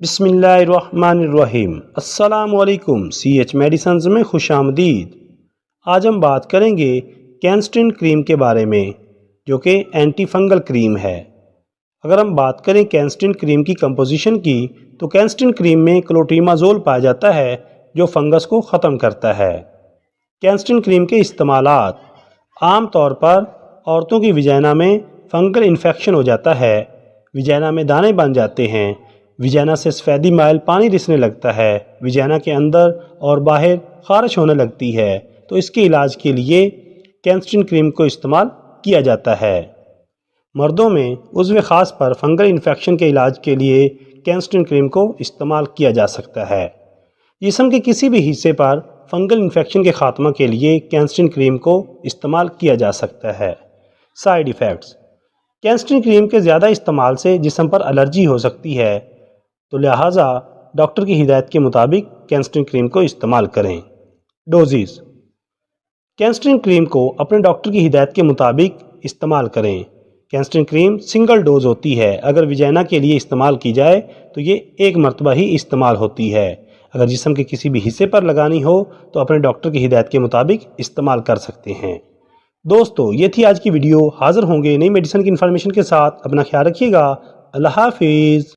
बिस्मिल्लाहिर्रहमानिर्रहीम। अस्सलामुअलैकुम। CH medicines में खुशामदीद। आज हम बात करेंगे कैंस्टिन क्रीम के बारे में, जो कि एंटी फंगल क्रीम है। अगर हम बात करें कैंस्टिन क्रीम की कंपोजिशन की, तो कैंस्टिन क्रीम में क्लोट्रीमाज़ोल पाया जाता है, जो फंगस को ख़त्म करता है। कैंस्टिन क्रीम के इस्तेमालात: आम तौर पर औरतों की विजाइना में फंगल इन्फेक्शन हो जाता है, विजाइना में दाने बन जाते हैं, विजाइना से सफ़ेदी माइल पानी रिसने लगता है, विजाइना के अंदर और बाहर खारिश होने लगती है, तो इसके इलाज के लिए कैंस्टिन क्रीम को इस्तेमाल किया जाता है। मर्दों में उज़्व ख़ास पर फंगल इन्फेक्शन के इलाज के लिए कैंस्टिन क्रीम को इस्तेमाल किया जा सकता है। जिस्म के किसी भी हिस्से पर फंगल इन्फेक्शन के ख़ात्मा के लिए कैंस्टिन क्रीम को इस्तेमाल किया जा सकता है। साइड इफ़ेक्ट्स: कैंस्टिन क्रीम के ज़्यादा इस्तेमाल से जिस्म पर एलर्जी हो सकती है, तो लिहाजा डॉक्टर की हिदायत के मुताबिक कैंस्टिन क्रीम को इस्तेमाल करें। डोजेस: कैंस्टिन क्रीम को अपने डॉक्टर की हिदायत के मुताबिक इस्तेमाल करें। कैंस्टिन क्रीम सिंगल डोज होती है। अगर विजाइना के लिए इस्तेमाल की जाए तो ये एक मरतबा ही इस्तेमाल होती है। अगर जिस्म के किसी भी हिस्से पर लगानी हो तो अपने डॉक्टर की हिदायत के मुताबिक इस्तेमाल कर सकते हैं। दोस्तों, ये थी आज की वीडियो। हाज़िर होंगे नई मेडिसिन की इन्फॉर्मेशन के साथ। अपना ख्याल रखिएगा। अल्लाह हाफिज़।